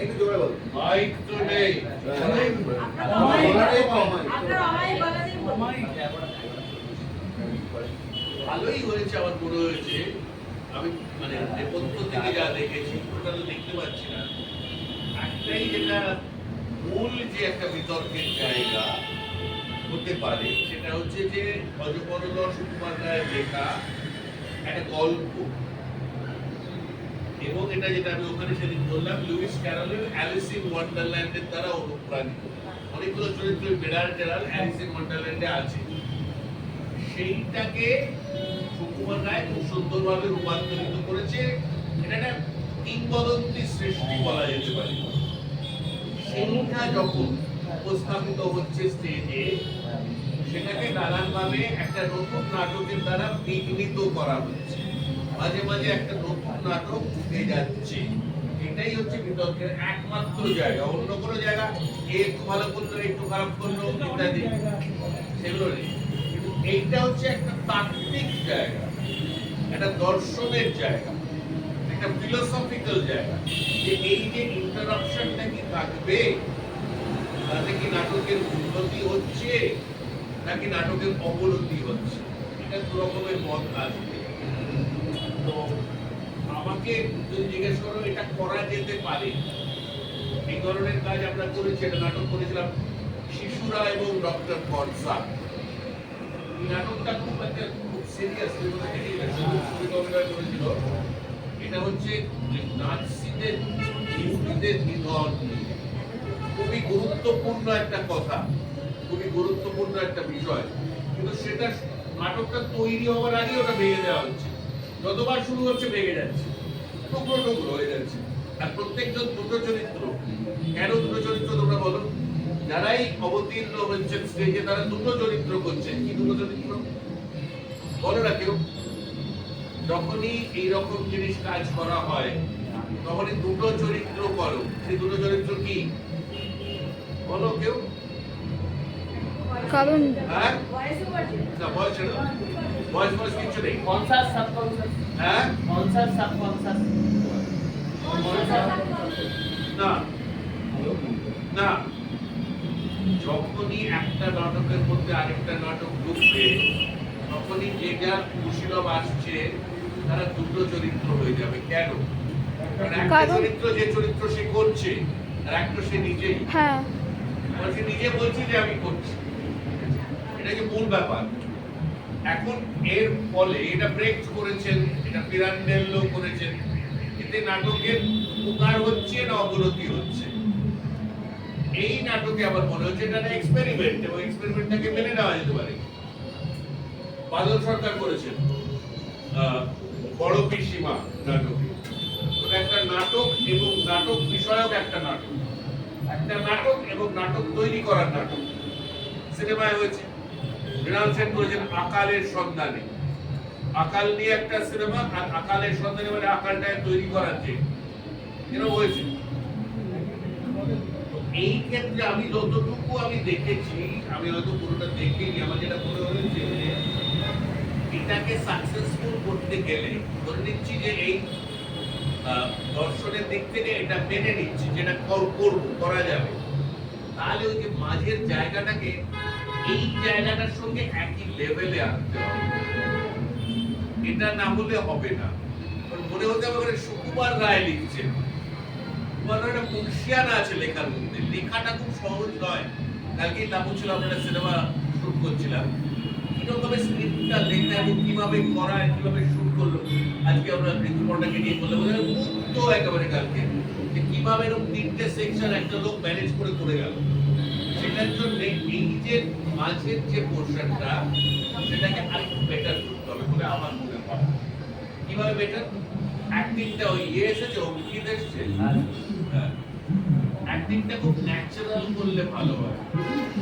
একটু জোরে বল। মাইক তো নেই। ভালোই হয়েছে আমার মনে হয়েছে। আমি মানে নেপথ্য থেকে যা দেখেছি ওটা তো দেখতে পাচ্ছি না। একটাই যেটা মূল যে একটা বিতর্কের জায়গা হতে পারে সেটা হচ্ছে যে অজপরদশ মুখোপাধ্যায়ের লেখা একটা গল্প, এবং এটা যেটা আমি ওখানে সেদিন বললাম লুইস ক্যারলের অ্যালিস ইন ওয়ান্ডারল্যান্ডের দ্বারা অনুপ্রাণিত। অনেকগুলো চরিত্র বেড়াল টেরাল অ্যালিস ইন ওয়ান্ডারল্যান্ডে আছে, সেইটাকে সুকুমার রায় খুব সুন্দরভাবে রূপান্তরিত করেছে। এটা একটা কিংবদন্তি সৃষ্টি বলা যেতে পারে। সেইটা যখন উপস্থাপিত হচ্ছে স্টেজে, সেটাকে নানানভাবে একটা নতুন নাটকের দ্বারা বিঘ্নিত করা হচ্ছে। মাঝে মাঝে একটা নতুন নাটক উঠে যাচ্ছে। এটাই হচ্ছে বিতর্কের একমাত্র জায়গা। অন্য কোনো জায়গা একটু ভালো করলো, একটু খারাপ করলো ইত্যাদি সেগুলো নেই। কিন্তু এইটা হচ্ছে একটা তাত্ত্বিক জায়গা, একটা দর্শনের জায়গা, একটা ফিলোসফিক্যাল জায়গা, যে এই যে ইন্টারাপশনটা কি থাকবে, তাতে কি নাটকের উন্নতি হচ্ছে নাকি নাটকের অবনতি হচ্ছে, এটা দু রকমের মত আসবে। তো আমাকে যদি জিজ্ঞেস করো এটা করা যেতে পারে, এই ধরনের কাজ আমরা করেছি। একটা নাটক করেছিলাম শিশুরা এবং ডক্টর কনসা। এই নাটকটা খুব একটা খুব সিরিয়াস করেছিল। এটা হচ্ছে নাৎসিদের ইহুদিদের নিধন, খুবই গুরুত্বপূর্ণ একটা কথা, খুবই গুরুত্বপূর্ণ একটা বিষয়। কিন্তু সেটা নাটকটা তৈরি হওয়ার আগে ওটা ভেঙে দেওয়া হচ্ছে। যতবার শুরু হচ্ছে ভেঙে যাচ্ছে, টুকরো টুকরো হয়ে যাচ্ছে। আর প্রত্যেকজন দুটো চরিত্র। কেন দুটো চরিত্র তোমরা বলো? যারাই অবতীর্ণ হচ্ছেন স্টেজে তারা দুটো চরিত্র করছে। কি দুটো চরিত্র বলো না কেউ? যখনই এইরকম জিনিস কাজ করা হয় তখনই দুটো চরিত্র করো। সেই দুটো চরিত্র কি বলো কেউ? কারণ হ্যাঁ না, বয়স না, বয়স কিছু নেই। কনসাস সাবকনসাস, হ্যাঁ কনসাস সাবকনসাস, না না, যখনই একটা নাটকের মধ্যে আরেকটা নাটক ঢুকবে তখনই যে যার কুশীলব আসছে তারা দুটো চরিত্র হয়ে যাবে। কেন? কারণ একটা চরিত্র যে চরিত্র সে করছে আর একটা সে নিজেই। হ্যাঁ, সে নিজে বলছে যে আমি করছি, এটা যে মূল ব্যাপার। এখন এর ফলে এটা ব্রেক করেছেন, এটা পিরান্ডেল্লো করেছেন, এতে নাটকের উপকার হচ্ছে না অবনতি হচ্ছে? এই নাটকে আমার মনে হচ্ছে এটা একটা এক্সপেরিমেন্ট, এবং এক্সপেরিমেন্টটাকে মেনে নেওয়া যেতে পারে। বাদল সরকার করেছেন বড় পিসিমা নাটকে। ওটা একটা নাটক এবং নাটক বিষয়ক একটা নাটক, একটা নাটক এবং নাটক তৈরি করার নাটক। সিনেমায় হয়েছে। মৃণাল সেন করেছেন আকালের সন্ধানে। আকাল নিয়ে একটা সিনেমা, আর আকালের সন্ধানে মানে আকালটাকে তৈরি করার যে এরকম হয়েছে। এই ক্ষেত্রে আমি যতটুকু আমি দেখেছি, আমি হয়তো পুরোটা দেখিনি, আমার যেটা মনে হয়েছে যে এটাকে সাকসেসফুল করতে গেলে ধরে নিচ্ছি যে এই দর্শনের দিক থেকে এটা মেনে নিচ্ছি যেটা করা যাবে, তাহলে ওই যে মাঝের জায়গাটাকে এই জায়গাটার সঙ্গে একই লেভেলে আনতে হবে। এটা না হলে হবে না। মনে হতে হবে সুকুমার রায় লিখছেন, সুকুমার রায় একটা মুন্সিয়ানা আছে লেখার মধ্যে। লেখাটা খুব সহজ নয়। কালকেই তাপু ছিল, আমরা সিনেমা শুট করছিলাম, কিরকমভাবে স্ক্রিপ্টটা লেখা এবং কিভাবে করা, কিভাবে শুট করলো। আজকে আমরা ঋতুপর্ণাকে নিয়ে বললাম মুক্ত একেবারে কালকে যে কিভাবে এরকম তিনটে সেকশন একটা লোক ম্যানেজ করে করে গেল। সেটার জন্য এই যে মাঝের যে পোর্শনটা সেটাকে আরেকটু বেটার করতে হবে বলে আমার মনে হয়। কিভাবে বেটার? অ্যাক্টিংটা ওই এসেছে, অঙ্কিত এসেছে, অ্যাক্টিংটা খুব ন্যাচারাল করলে ভালো হয়।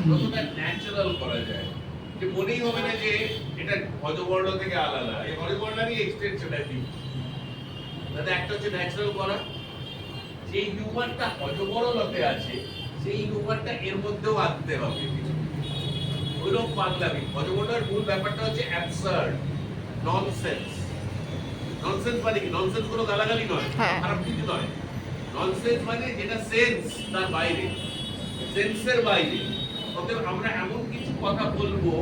যতটা ন্যাচারাল করা যায়, যে মনেই হবে না যে এটা হজবর্ণ থেকে আলাদা। এই হজবর্ণারই এক্সটেনশন আছে। তাতে একটা হচ্ছে ন্যাচারাল করা, যেই হিউমারটা হজবরলতে আছে সেই হিউমারটা এর মধ্যেও আনতে হবে। ওইরকম পাগলামি। হজবর্ণার মূল ব্যাপারটা হচ্ছে অ্যাবসার্ড, ননসেন্স। ননসেন্স মানে কি? ননসেন্স কোনো গালাগালি নয়, হ্যাঁ। খারাপ কিছু নয়। ননসেন্স মানে যেটা সেন্স তার বাইরে, সেন্সের বাইরে। অতএব আমরা এমন কিছু কথা বলবো,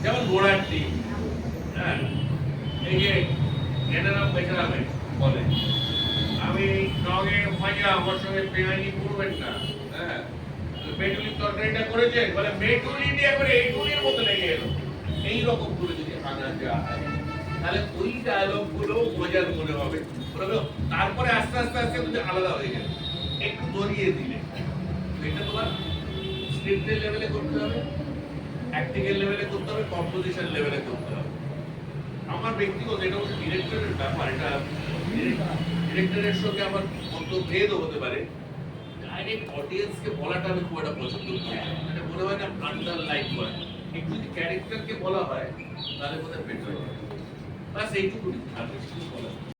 যেমন ঘোড়ার ডিম, হ্যাঁ, এই যে এনারা বেচারামে বলে আমি নগে মজা, আমার সঙ্গে পেঁয়াজি করবেন না, হ্যাঁ, মেটুলির তরকারিটা করেছেন, বলে মেটুলি দিয়ে করে এইটুলির মতো লেগে এলো। এইরকম করে যদি আনা যায়, তাহলে ওই ডায়লগ গুলো মজার মনে হবে। তারপরে আস্তে আস্তে আস্তে কিন্তু আলাদা হয়ে যাবে, একটু দরিয়ে দিলে। এটা তোমার স্ক্রিপ্টের লেভেলে করতে হবে, অ্যাক্টিং এর লেভেলে করতে হবে, কম্পোজিশন লেভেলে করতে হবে। আমার ব্যক্তিগত, এটা হচ্ছে ডিরেক্টরের ব্যাপার, এটা ডিরেক্টরের সঙ্গে আমার মতভেদও হতে পারে। ডাইরেক্ট অডিয়েন্সকে বলাটা আমি খুব একটা পছন্দ করি না, এটা মনে হয় না আন্ডারলাইন করে। একটু যদি ক্যারেক্টারকে বলা হয় তাহলে বোধহয় বেটার হয়। বাস এইটুকুনি, আর কিছু বলা